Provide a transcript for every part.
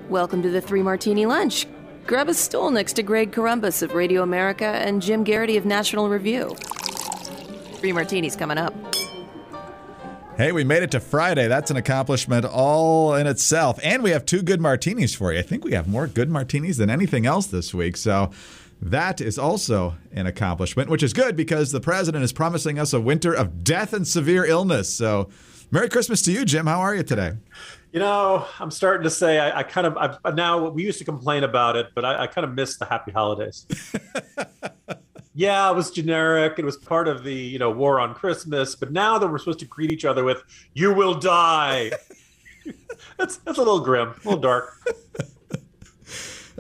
Welcome to the Three Martini Lunch. Grab a stool next to Greg Columbus of Radio America and Jim Garrity of National Review. Three Martinis coming up. Hey, we made it to Friday. That's an accomplishment all in itself. And we have 2 good martinis for you. I think we have more good martinis than anything else this week. So that is also an accomplishment, which is good because the president is promising us a winter of death and severe illness. So Merry Christmas to you, Jim. How are you today? You know, I'm starting to say now we used to complain about it, but I kind of miss the happy holidays. Yeah, it was generic. It was part of the, war on Christmas. But now that we're supposed to greet each other with, "You will die." That's a little grim, a little dark.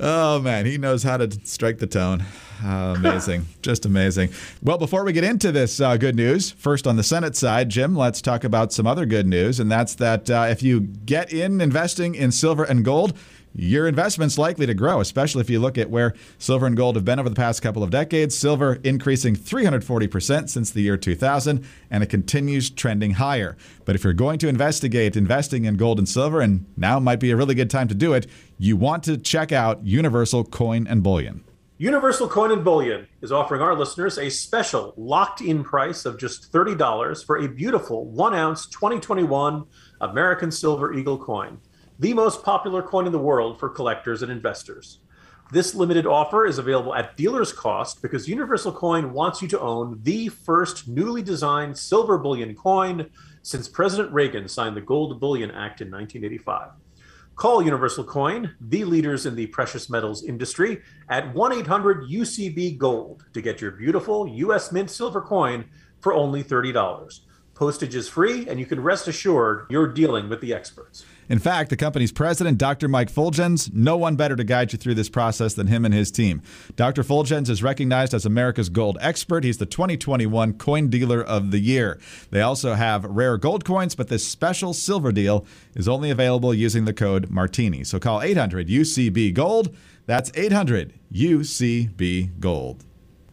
Oh, man, he knows how to strike the tone. Amazing. Just amazing. Well, before we get into this good news, first on the Senate side, Jim, let's talk about some other good news. And that's that if you get in investing in silver and gold, your investment's likely to grow, especially if you look at where silver and gold have been over the past couple of decades. Silver increasing 340% since the year 2000, and it continues trending higher. But if you're going to investigate investing in gold and silver, and now might be a really good time to do it, you want to check out Universal Coin and Bullion. Universal Coin and Bullion is offering our listeners a special locked-in price of just $30 for a beautiful 1-ounce 2021 American Silver Eagle coin, the most popular coin in the world for collectors and investors. This limited offer is available at dealer's cost because Universal Coin wants you to own the first newly designed silver bullion coin since President Reagan signed the Gold Bullion Act in 1985. Call Universal Coin, the leaders in the precious metals industry, at 1-800-UCB-GOLD to get your beautiful U.S. Mint silver coin for only $30. Postage is free, and you can rest assured you're dealing with the experts. In fact, the company's president, Dr. Mike Fulgens, no one better to guide you through this process than him and his team. Dr. Fulgens is recognized as America's gold expert. He's the 2021 Coin Dealer of the Year. They also have rare gold coins, but this special silver deal is only available using the code Martini. So call 800-UCB-GOLD. That's 800-UCB-GOLD.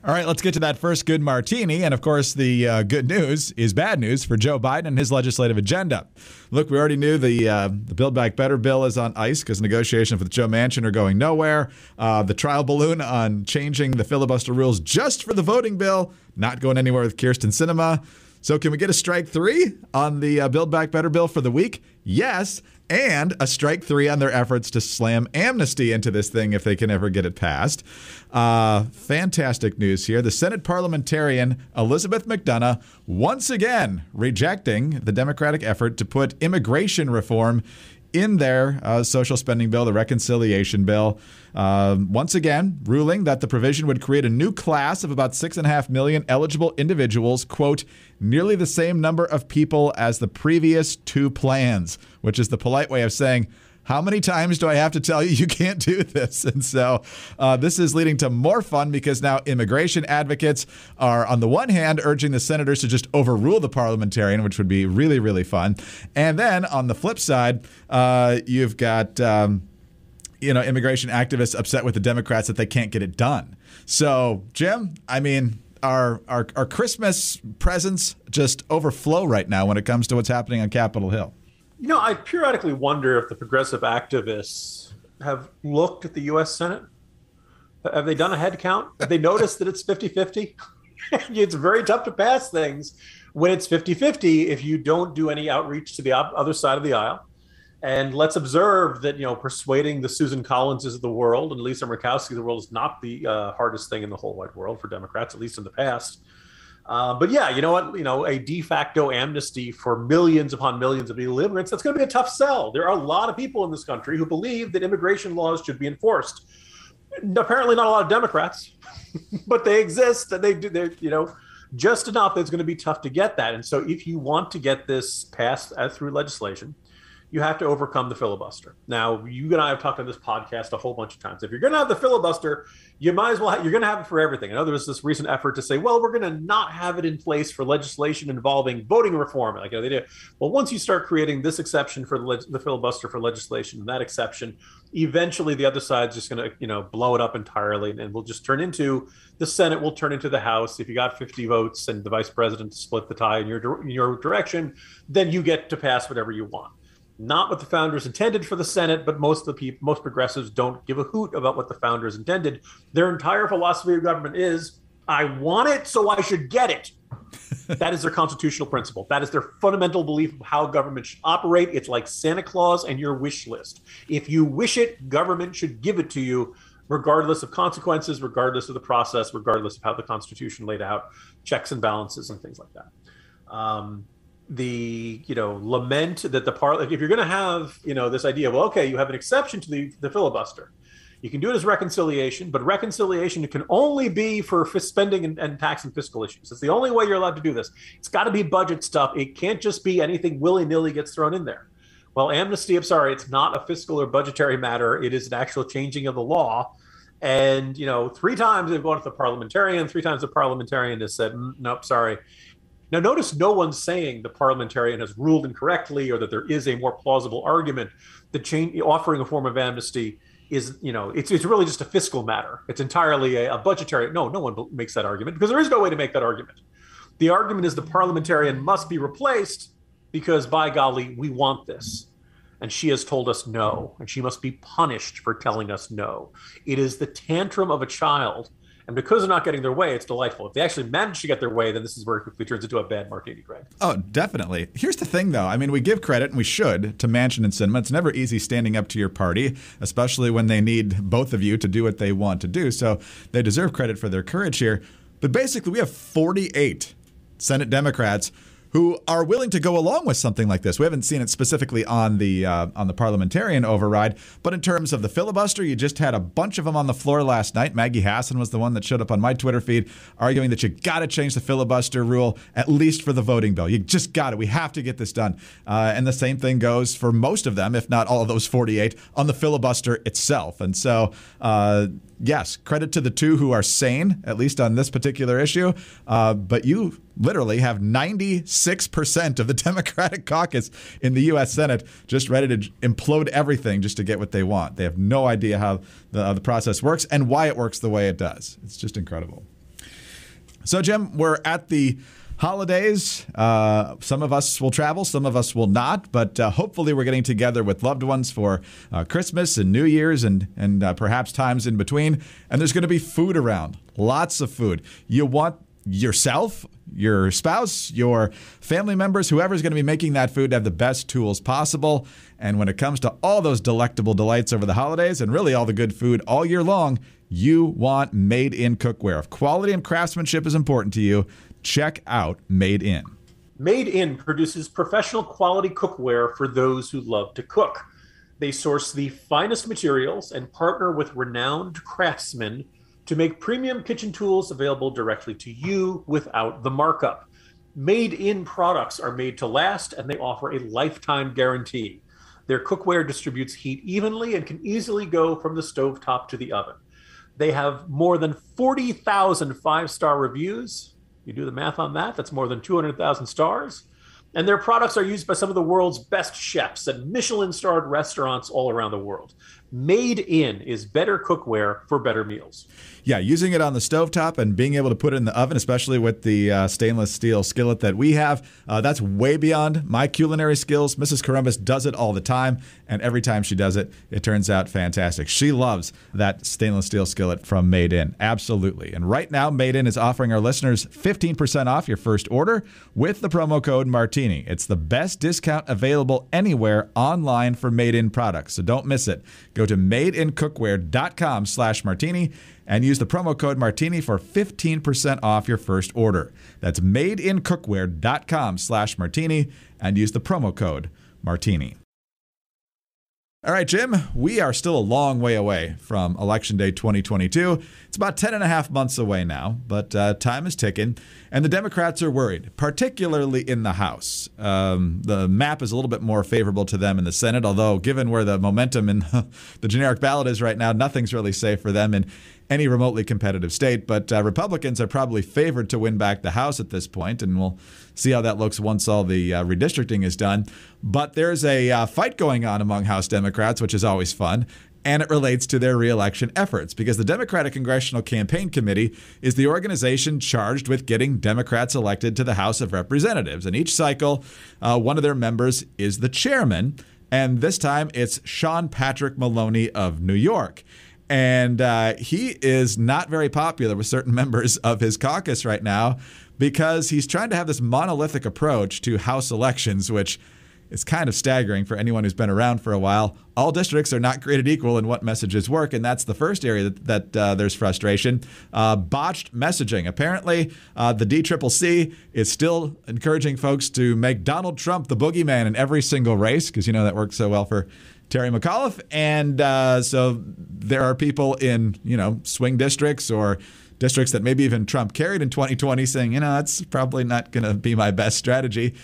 All right, let's get to that first good martini. And of course, the good news is bad news for Joe Biden and his legislative agenda. Look, we already knew the Build Back Better bill is on ice because negotiations with Joe Manchin are going nowhere. The trial balloon on changing the filibuster rules just for the voting bill, not going anywhere with Kyrsten Sinema. So can we get a strike 3 on the Build Back Better bill for the week? Yes. And a strike 3 on their efforts to slam Amnesty into this thing if they can ever get it passed. Fantastic news here. The Senate parliamentarian Elizabeth McDonough once again rejecting the Democratic effort to put immigration reform in their social spending bill, the reconciliation bill, once again ruling that the provision would create a new class of about 6.5 million eligible individuals, quote, nearly the same number of people as the previous 2 plans, which is the polite way of saying, how many times do I have to tell you you can't do this? And so this is leading to more fun because now immigration advocates are, on the one hand, urging the senators to just overrule the parliamentarian, which would be really, really fun. And then on the flip side, you've got immigration activists upset with the Democrats that they can't get it done. So, Jim, I mean, our Christmas presents just overflow right now when it comes to what's happening on Capitol Hill. I periodically wonder if the progressive activists have looked at the U.S. Senate. Have they done a head count? Have they noticed that it's 50-50? It's very tough to pass things when it's 50-50 if you don't do any outreach to the other side of the aisle. And let's observe that, persuading the Susan Collinses of the world and Lisa Murkowski of the world is not the hardest thing in the whole wide world for Democrats, at least in the past. But yeah, you know what? A de facto amnesty for millions upon millions of illegal immigrants, that's going to be a tough sell. There are a lot of people in this country who believe that immigration laws should be enforced. Apparently not a lot of Democrats, but they exist, and they're just enough that it's going to be tough to get that. And so if you want to get this passed through legislation, you have to overcome the filibuster. Now, you and I have talked on this podcast a whole bunch of times. If you're going to have the filibuster, you might as well you're going to have it for everything. I know there was this recent effort to say, well, we're going to not have it in place for legislation involving voting reform. Like they do. Well, once you start creating this exception for the filibuster for legislation, and that exception, eventually the other side's just going to, blow it up entirely, and we'll just turn into the Senate will turn into the House. If you got 50 votes and the vice president to split the tie in your direction, then you get to pass whatever you want. not what the founders intended for the Senate, but most progressives don't give a hoot about what the founders intended. Their entire philosophy of government is, I want it, so I should get it. That is their constitutional principle. That is their fundamental belief of how government should operate. It's like Santa Claus and your wish list. If you wish it, government should give it to you, regardless of consequences, regardless of the process, regardless of how the Constitution laid out checks and balances and things like that. Lament that if you're going to have, this idea of, well, okay, you have an exception to the filibuster. You can do it as reconciliation, but reconciliation can only be for spending and tax and fiscal issues. It's the only way you're allowed to do this. It's got to be budget stuff. It can't just be anything willy-nilly gets thrown in there. Well, amnesty, I'm sorry, it's not a fiscal or budgetary matter. It is an actual changing of the law. And, 3 times they've gone to the parliamentarian. 3 times the parliamentarian has said, nope, sorry. Now, notice no one's saying the parliamentarian has ruled incorrectly or that there is a more plausible argument. Offering a form of amnesty is, it's really just a fiscal matter. It's entirely a budgetary. No one makes that argument because there is no way to make that argument. The argument is the parliamentarian must be replaced because, by golly, we want this. And she has told us no, and she must be punished for telling us no. It is the tantrum of a child. And because they're not getting their way, it's delightful. If they actually manage to get their way, then this is where it quickly turns into a bad martini, Greg. Oh, definitely. Here's the thing, though. I mean, we give credit, and we should, to Manchin and Sinema. It's never easy standing up to your party, especially when they need both of you to do what they want to do. So they deserve credit for their courage here. But basically, we have 48 Senate Democrats who are willing to go along with something like this. We haven't seen it specifically on the parliamentarian override, but in terms of the filibuster, you just had a bunch of them on the floor last night. Maggie Hassan was the one that showed up on my Twitter feed arguing that you got to change the filibuster rule, at least for the voting bill. You just got it. We have to get this done. And the same thing goes for most of them, if not all of those 48, on the filibuster itself. And so, yes, credit to the 2 who are sane, at least on this particular issue. But you literally have 96% of the Democratic caucus in the U.S. Senate just ready to implode everything just to get what they want. They have no idea how the process works and why it works the way it does. It's just incredible. So, Jim, we're at the holidays. Some of us will travel, some of us will not, but hopefully we're getting together with loved ones for Christmas and New Year's and perhaps times in between. And there's going to be food around, lots of food. You want yourself, your spouse, your family members, whoever's going to be making that food to have the best tools possible. And when it comes to all those delectable delights over the holidays and really all the good food all year long, you want Made In cookware. If quality and craftsmanship is important to you, check out Made In. Made In produces professional quality cookware for those who love to cook. They source the finest materials and partner with renowned craftsmen to make premium kitchen tools available directly to you without the markup. Made In products are made to last, and they offer a lifetime guarantee. Their cookware distributes heat evenly and can easily go from the stovetop to the oven. They have more than 40,000 5-star reviews. You do the math on that, that's more than 200,000 stars. And their products are used by some of the world's best chefs at Michelin-starred restaurants all around the world. Made In is better cookware for better meals. Yeah, using it on the stovetop and being able to put it in the oven, especially with the stainless steel skillet that we have, that's way beyond my culinary skills. Mrs. Columbus does it all the time, and every time she does it, it turns out fantastic. She loves that stainless steel skillet from Made In. Absolutely. And right now, Made In is offering our listeners 15% off your first order with the promo code Martini. It's the best discount available anywhere online for Made In products, so don't miss it. Go to madeincookware.com/martini and use the promo code Martini for 15% off your first order. That's madeincookware.com/martini and use the promo code Martini. All right, Jim, we are still a long way away from Election Day 2022. It's about 10 and a half months away now, but time is ticking, and the Democrats are worried, particularly in the House. The map is a little bit more favorable to them in the Senate, although given where the momentum in the generic ballot is right now, nothing's really safe for them in any remotely competitive state. But Republicans are probably favored to win back the House at this point, and we'll see how that looks once all the redistricting is done. But there's a fight going on among House Democrats, which is always fun, and it relates to their reelection efforts because the Democratic Congressional Campaign Committee is the organization charged with getting Democrats elected to the House of Representatives. And each cycle, one of their members is the chairman. And this time it's Sean Patrick Maloney of New York. And he is not very popular with certain members of his caucus right now because he's trying to have this monolithic approach to House elections, which is kind of staggering for anyone who's been around for a while. All districts are not created equal in what messages work, and that's the first area that there's frustration. Botched messaging. Apparently, the DCCC is still encouraging folks to make Donald Trump the boogeyman in every single race, because that worked so well for Terry McAuliffe. And so there are people in, swing districts or districts that maybe even Trump carried in 2020 saying, that's probably not going to be my best strategy.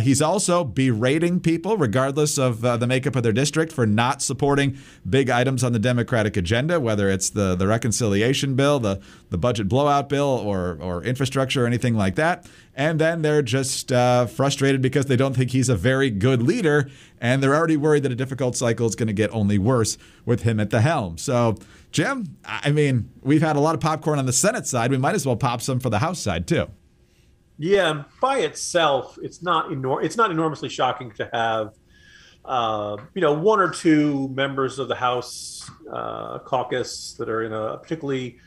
He's also berating people, regardless of the makeup of their district, for not supporting big items on the Democratic agenda, whether it's the reconciliation bill, the budget blowout bill, or infrastructure or anything like that. And then they're just frustrated because they don't think he's a very good leader, and they're already worried that a difficult cycle is going to get only worse with him at the helm. So, Jim, we've had a lot of popcorn on the Senate side. We might as well pop some for the House side, too. Yeah, by itself, it's not enormously shocking to have, one or two members of the House caucus that are in a particularly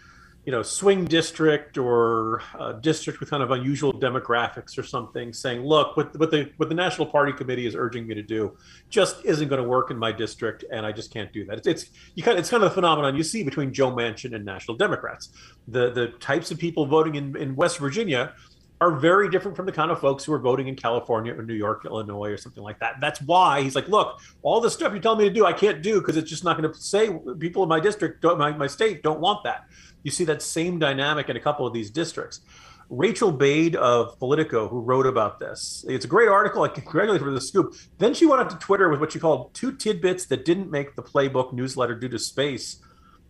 swing district or a district with kind of unusual demographics or something, saying, look, what the National Party Committee is urging me to do just isn't going to work in my district, and I just can't do that. It's kind of the phenomenon you see between Joe Manchin and National Democrats. The types of people voting in West Virginia are very different from the kind of folks who are voting in California or New York, Illinois, or something like that. That's why he's like, look, all the stuff you're telling me to do, I can't do because it's just not going to say people in my district, my state don't want that. You see that same dynamic in a couple of these districts. Rachel Bade of Politico, who wrote about this, it's a great article. I congratulate her for the scoop. Then she went out to Twitter with what she called 2 tidbits that didn't make the Playbook newsletter due to space.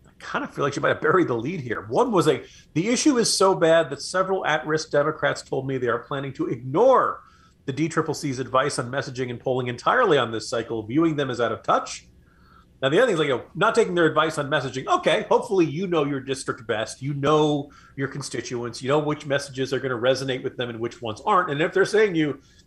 I kind of feel like she might have buried the lead here. One was the issue is so bad that several at-risk Democrats told me they are planning to ignore the DCCC's advice on messaging and polling entirely on this cycle, viewing them as out of touch. Now, the other thing is not taking their advice on messaging. Okay, hopefully you know your district best. You know your constituents. You know which messages are going to resonate with them and which ones aren't. And if they're saying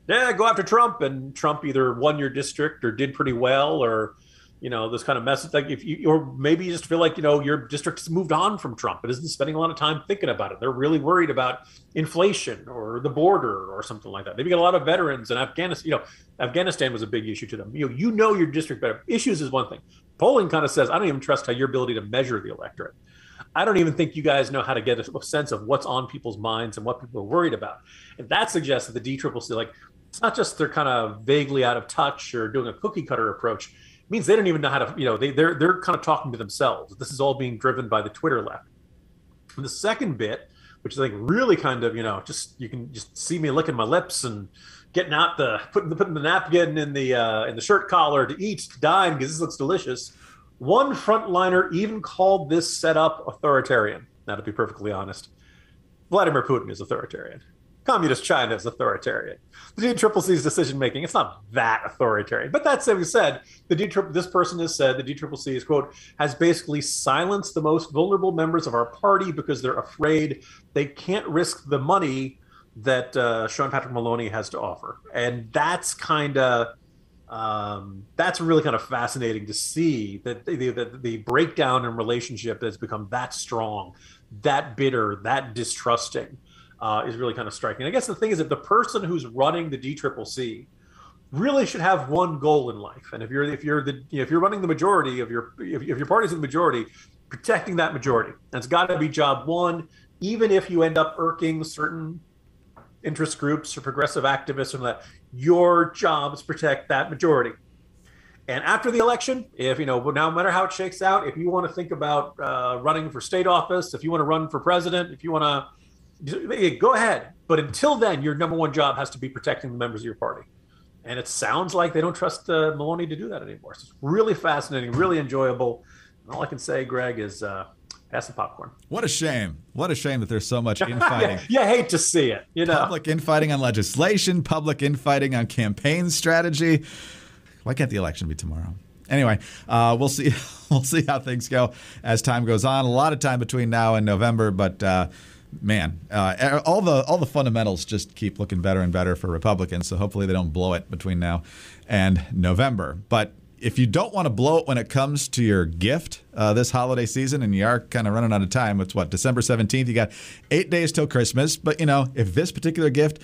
go after Trump, and Trump either won your district or did pretty well, or this kind of message, like or maybe you just feel like your district has moved on from Trump. It isn't spending a lot of time thinking about it. They're really worried about inflation or the border or something like that. Maybe got a lot of veterans in Afghanistan. Afghanistan was a big issue to them. Your district better. Issues is one thing. Polling kind of says, I don't even trust your ability to measure the electorate. I don't even think you guys know how to get a sense of what's on people's minds and what people are worried about. And that suggests that the DCCC, it's not just they're kind of vaguely out of touch or doing a cookie cutter approach. It means they don't even know how to, they're kind of talking to themselves. This is all being driven by the Twitter left. And the second bit, which is really kind of, you can just see me licking my lips and getting out putting the napkin in the shirt collar to eat, to dine, because this looks delicious. One frontliner even called this setup authoritarian. Now, to be perfectly honest, Vladimir Putin is authoritarian. Communist China is authoritarian. The DCCC's decision-making, it's not that authoritarian. But that said, this person has said the DCCC is, quote, has basically silenced the most vulnerable members of our party because they're afraid they can't risk the money that Sean Patrick Maloney has to offer. And that's that's really kind of fascinating to see that the breakdown in relationship has become that strong, that bitter, that distrusting. Is really kind of striking. I guess the thing is that the person who's running the DCCC really should have one goal in life, and if you're running the majority of if your party's in the majority, protecting that majority. That's got to be job one, even if you end up irking certain interest groups or progressive activists and that. Your job is to protect that majority. And after the election, no matter how it shakes out, if you want to think about running for state office, if you want to run for president, if you want to. Go ahead. But until then, your number one job has to be protecting the members of your party. And it sounds like they don't trust Maloney to do that anymore. So it's really fascinating, really enjoyable. And all I can say, Greg, is pass the popcorn. What a shame. What a shame that there's so much infighting. Yeah, hate to see it. Public infighting on legislation, public infighting on campaign strategy. Why can't the election be tomorrow? Anyway, we'll see. We'll see how things go as time goes on. A lot of time between now and November, but man, all the fundamentals just keep looking better and better for Republicans. So hopefully they don't blow it between now and November. But if you don't want to blow it when it comes to your gift this holiday season, and you are kind of running out of time, it's December 17th, you got 8 days till Christmas. But, if this particular gift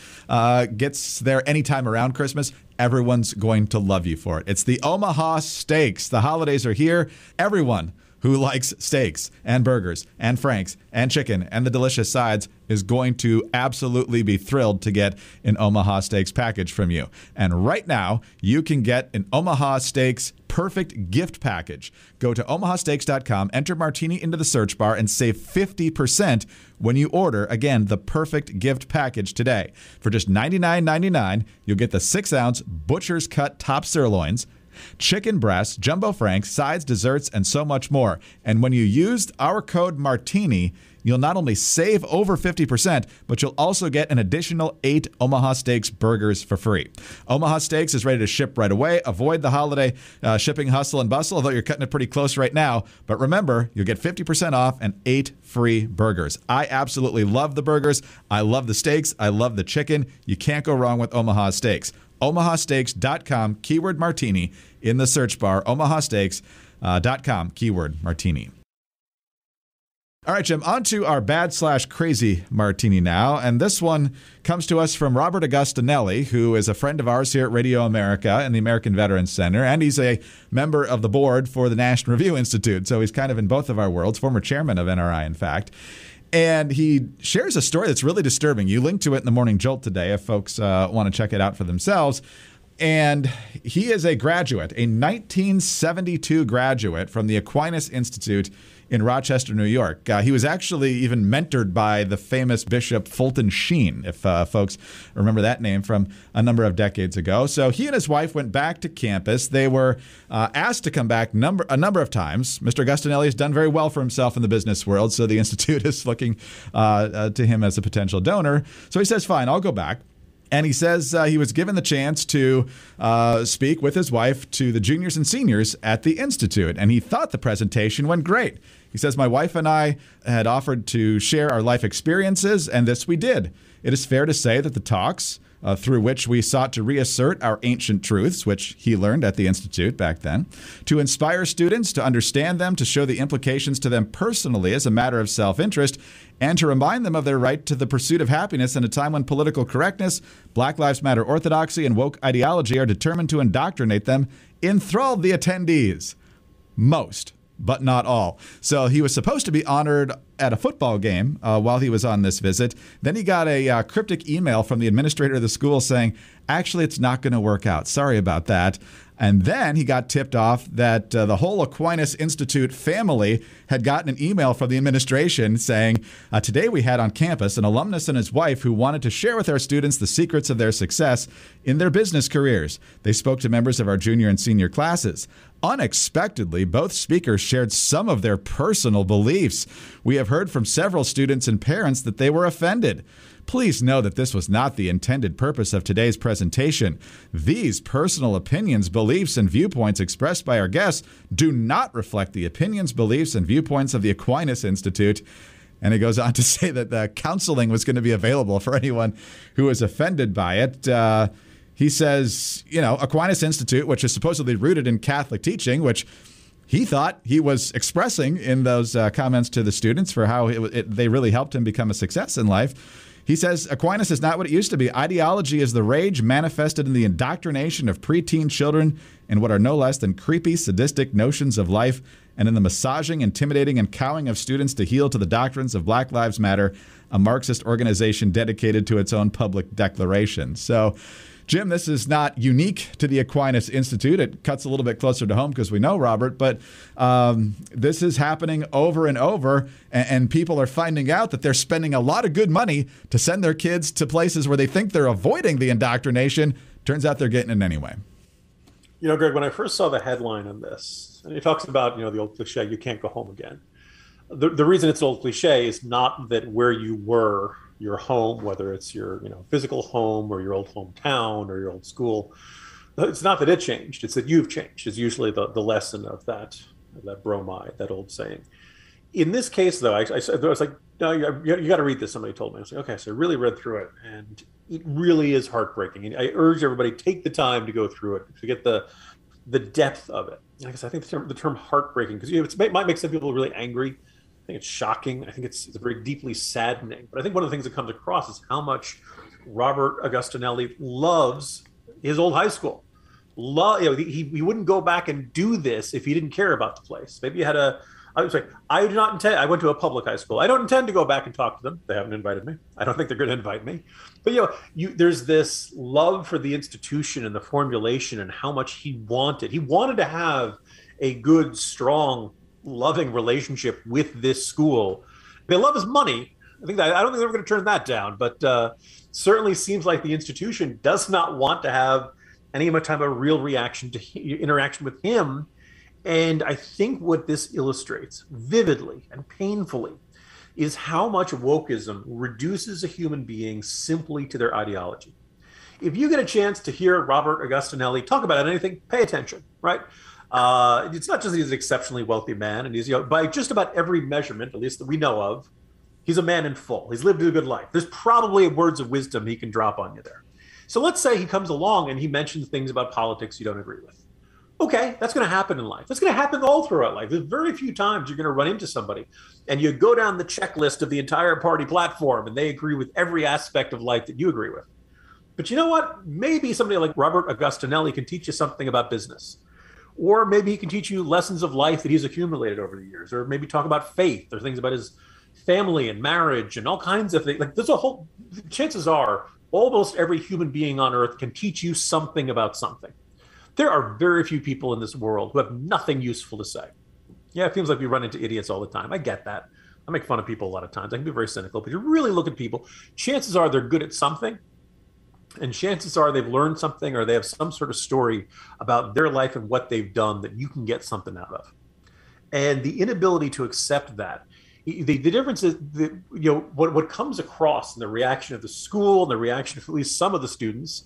gets there anytime around Christmas, everyone's going to love you for it. It's the Omaha Steaks. The holidays are here. Everyone who likes steaks and burgers and franks and chicken and the delicious sides is going to absolutely be thrilled to get an Omaha Steaks package from you. And right now, you can get an Omaha Steaks perfect gift package. Go to omahasteaks.com, enter Martini into the search bar, and save 50% when you order, again, the perfect gift package today. For just $99.99, you'll get the 6-ounce butcher's cut top sirloins, chicken breasts, jumbo franks, sides, desserts, and so much more. And when you used our code Martini, you'll not only save over 50%, but you'll also get an additional 8 Omaha Steaks burgers for free. Omaha Steaks is ready to ship right away. Avoid the holiday shipping hustle and bustle, although you're cutting it pretty close right now. But remember, you'll get 50% off and 8 free burgers. I absolutely love the burgers. I love the steaks. I love the chicken. You can't go wrong with Omaha Steaks. omahasteaks.com, keyword Martini in the search bar. omahasteaks.com, keyword Martini. All right, Jim, on to our bad/crazy Martini now. And this one comes to us from Robert Augustinelli, who is a friend of ours here at Radio America and the American Veterans Center. And he's a member of the board for the National Review Institute. So he's kind of in both of our worlds, former chairman of NRI, in fact. And he shares a story that's really disturbing. You linked to it in the Morning Jolt today if folks want to check it out for themselves. And he is a graduate, a 1972 graduate from the Aquinas Institute in Rochester, New York. He was actually even mentored by the famous Bishop Fulton Sheen, if folks remember that name from a number of decades ago. So he and his wife went back to campus. They were asked to come back a number of times. Mr. Augustinelli has done very well for himself in the business world, so the Institute is looking to him as a potential donor. So he says, fine, I'll go back. And he says he was given the chance to speak with his wife to the juniors and seniors at the Institute. And he thought the presentation went great. He says, my wife and I had offered to share our life experiences, and this we did. It is fair to say that the talks through which we sought to reassert our ancient truths, which he learned at the Institute back then, to inspire students, to understand them, to show the implications to them personally as a matter of self-interest, and to remind them of their right to the pursuit of happiness in a time when political correctness, Black Lives Matter orthodoxy, and woke ideology are determined to indoctrinate them, enthralled the attendees. Most, but not all. So he was supposed to be honored at a football game while he was on this visit. Then he got a cryptic email from the administrator of the school saying, actually, it's not going to work out. Sorry about that. And then he got tipped off that the whole Aquinas Institute family had gotten an email from the administration saying, today we had on campus an alumnus and his wife who wanted to share with our students the secrets of their success in their business careers. They spoke to members of our junior and senior classes. Unexpectedly, both speakers shared some of their personal beliefs. We have heard from several students and parents that they were offended. Please know that this was not the intended purpose of today's presentation. These personal opinions, beliefs, and viewpoints expressed by our guests do not reflect the opinions, beliefs, and viewpoints of the Aquinas Institute. And it goes on to say that the counseling was going to be available for anyone who was offended by it. He says, Aquinas Institute, which is supposedly rooted in Catholic teaching, which he thought he was expressing in those comments to the students for how they really helped him become a success in life. He says Aquinas is not what it used to be. Ideology is the rage manifested in the indoctrination of preteen children in what are no less than creepy, sadistic notions of life, and in the massaging, intimidating, and cowing of students to heel to the doctrines of Black Lives Matter, a Marxist organization dedicated to its own public declaration. So, Jim, this is not unique to the Aquinas Institute. It cuts a little bit closer to home because we know Robert, but this is happening over and over, and people are finding out that they're spending a lot of good money to send their kids to places where they think they're avoiding the indoctrination. Turns out they're getting it anyway. Greg, when I first saw the headline on this, and it talks about, the old cliche, you can't go home again. The reason it's an old cliche is not that where you were, your home, whether it's your physical home or your old hometown or your old school, it's not that it changed, it's that you've changed, is usually the lesson of that bromide, that old saying. In this case, though, I was like, no, you got to read this. Somebody told me. I was like, okay, so I really read through it, and it really is heartbreaking. And I urge everybody, take the time to go through it to get the depth of it. I guess I think the term heartbreaking, because it might make some people really angry. I think it's shocking. I think it's very deeply saddening. But I think one of the things that comes across is how much Robert Augustinelli loves his old high school. He wouldn't go back and do this if he didn't care about the place. Maybe you had I was like, I do not intend. I went to a public high school. I don't intend to go back and talk to them. They haven't invited me. I don't think they're going to invite me. But there's this love for the institution and the formulation and how much he wanted. He wanted to have a good, strong, loving relationship with this school. They love his money. I don't think they're ever going to turn that down. But certainly seems like the institution does not want to have any time of real interaction with him. And I think what this illustrates vividly and painfully is how much wokeism reduces a human being simply to their ideology. If you get a chance to hear Robert Augustinelli talk about anything, pay attention, right? It's not just that he's an exceptionally wealthy man, and he's, by just about every measurement, at least that we know of, he's a man in full. He's lived a good life. There's probably words of wisdom he can drop on you there. So let's say he comes along and he mentions things about politics you don't agree with. Okay, that's going to happen in life. That's going to happen all throughout life. There's very few times you're going to run into somebody and you go down the checklist of the entire party platform and they agree with every aspect of life that you agree with. But you know what? Maybe somebody like Robert Augustinelli can teach you something about business. Or maybe he can teach you lessons of life that he's accumulated over the years. Or maybe talk about faith or things about his family and marriage and all kinds of things. Like there's chances are almost every human being on earth can teach you something about something. There are very few people in this world who have nothing useful to say. Yeah, it seems like we run into idiots all the time. I get that. I make fun of people a lot of times. I can be very cynical, but you really look at people, chances are they're good at something, and chances are they've learned something or they have some sort of story about their life and what they've done that you can get something out of. And the inability to accept that, the difference is that, what comes across in the reaction of the school and the reaction of at least some of the students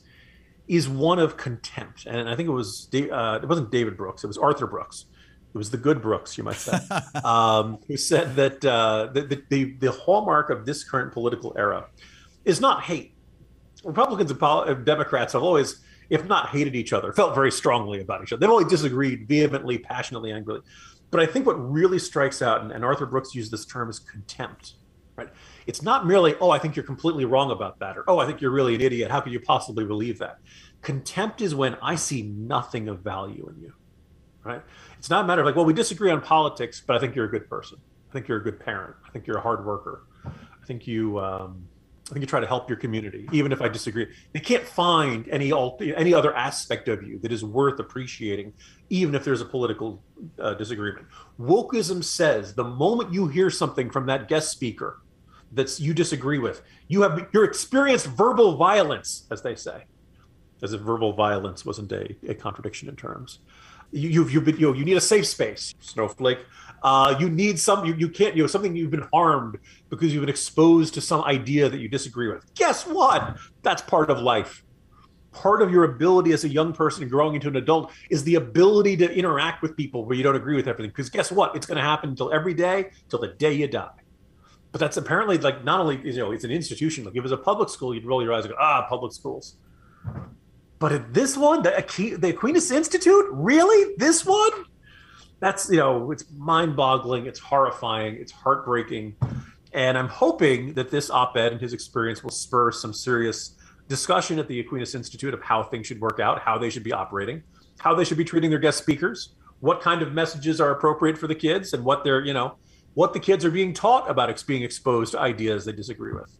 is one of contempt. And I think it wasn't David Brooks, it was Arthur Brooks. It was the good Brooks, you might say, who said that the hallmark of this current political era is not hate. Republicans and Democrats have always, if not hated each other, felt very strongly about each other. They've always disagreed vehemently, passionately, angrily. But I think what really strikes out, and Arthur Brooks used this term, is contempt. Right? It's not merely, oh, I think you're completely wrong about that, or, oh, I think you're really an idiot. How could you possibly believe that? Contempt is when I see nothing of value in you, right? It's not a matter of like, well, we disagree on politics, but I think you're a good person. I think you're a good parent. I think you're a hard worker. I think you try to help your community, even if I disagree. They can't find any other aspect of you that is worth appreciating, even if there's a political disagreement. Wokeism says the moment you hear something from that guest speaker that you disagree with, you're experienced verbal violence, as they say, as if verbal violence wasn't a contradiction in terms. You need a safe space, snowflake. You need something you've been harmed because you've been exposed to some idea that you disagree with. Guess what? That's part of life. Part of your ability as a young person growing into an adult is the ability to interact with people where you don't agree with everything. Because guess what? It's going to happen till the day you die. But that's apparently like not only it's an institution. Like if it was a public school, you'd roll your eyes and go, public schools. But at this one, the Aquinas Institute, really? This one? That's, it's mind-boggling, it's horrifying, it's heartbreaking. And I'm hoping that this op-ed and his experience will spur some serious discussion at the Aquinas Institute of how things should work out, how they should be operating, how they should be treating their guest speakers, what kind of messages are appropriate for the kids, and what the kids are being taught about being exposed to ideas they disagree with.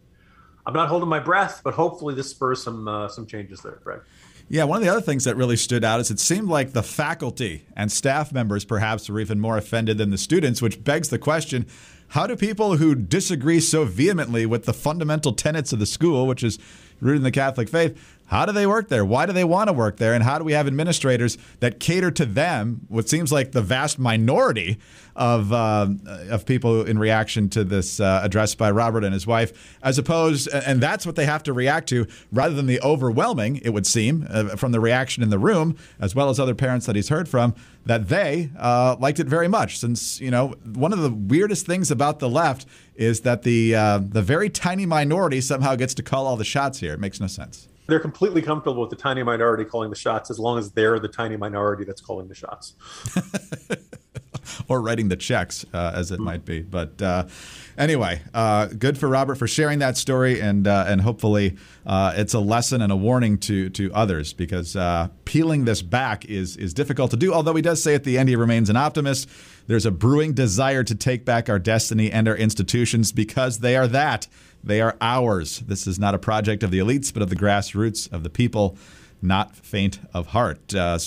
I'm not holding my breath, but hopefully this spurs some changes there, Greg. Yeah, one of the other things that really stood out is it seemed like the faculty and staff members perhaps were even more offended than the students, which begs the question, how do people who disagree so vehemently with the fundamental tenets of the school, which is rooted in the Catholic faith, How do they work there? Why do they want to work there? And how do we have administrators that cater to them, what seems like the vast minority of people in reaction to this address by Robert and his wife, as opposed, and that's what they have to react to, rather than the overwhelming, it would seem, from the reaction in the room, as well as other parents that he's heard from, that they liked it very much. Since, one of the weirdest things about the left is that the very tiny minority somehow gets to call all the shots here. It makes no sense. They're completely comfortable with the tiny minority calling the shots as long as they're the tiny minority that's calling the shots. Or writing the checks, as it might be. But anyway, good for Robert for sharing that story, and hopefully it's a lesson and a warning to others, because peeling this back is difficult to do. Although he does say at the end he remains an optimist. There's a brewing desire to take back our destiny and our institutions, because they are that. They are ours. This is not a project of the elites, but of the grassroots, of the people, not faint of heart. I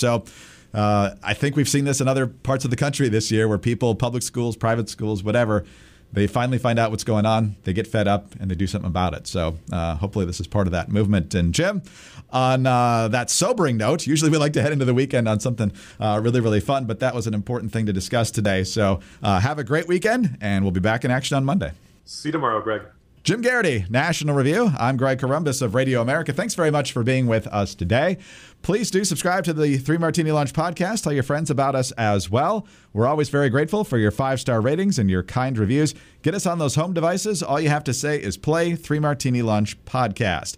think we've seen this in other parts of the country this year, where people, public schools, private schools, whatever, they finally find out what's going on. They get fed up and they do something about it. So hopefully this is part of that movement. And Jim, on that sobering note, usually we like to head into the weekend on something really, really fun, but that was an important thing to discuss today. So have a great weekend, and we'll be back in action on Monday. See you tomorrow, Greg. Jim Garrity, National Review. I'm Greg Corombos of Radio America. Thanks very much for being with us today. Please do subscribe to the 3 Martini Lunch podcast. Tell your friends about us as well. We're always very grateful for your 5-star ratings and your kind reviews. Get us on those home devices. All you have to say is play 3 Martini Lunch podcast.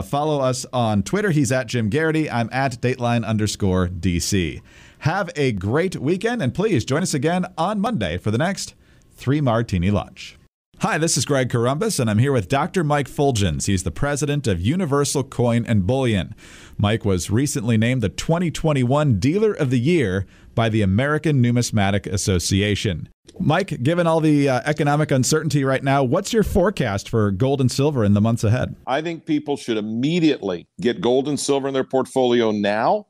Follow us on Twitter. He's at Jim Garrity. I'm at Dateline_DC. Have a great weekend, and please join us again on Monday for the next 3 Martini Lunch. Hi, this is Greg Corombos, and I'm here with Dr. Mike Fulgens. He's the president of Universal Coin and Bullion. Mike was recently named the 2021 Dealer of the Year by the American Numismatic Association. Mike, given all the economic uncertainty right now, what's your forecast for gold and silver in the months ahead? I think people should immediately get gold and silver in their portfolio now,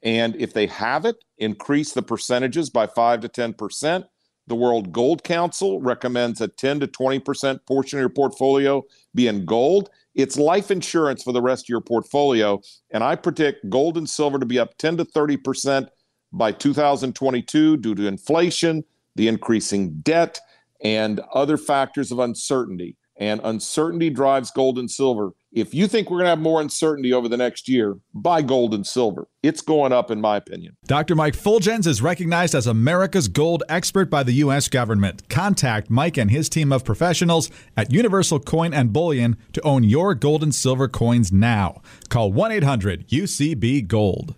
and if they have it, increase the percentages by 5 to 10%. The World Gold Council recommends a 10 to 20% portion of your portfolio be in gold. It's life insurance for the rest of your portfolio. And I predict gold and silver to be up 10 to 30% by 2022 due to inflation, the increasing debt, and other factors of uncertainty. And uncertainty drives gold and silver. If you think we're going to have more uncertainty over the next year, buy gold and silver. It's going up, in my opinion. Dr. Mike Fulgens is recognized as America's gold expert by the U.S. government. Contact Mike and his team of professionals at Universal Coin and Bullion to own your gold and silver coins now. Call 1-800-UCB-GOLD.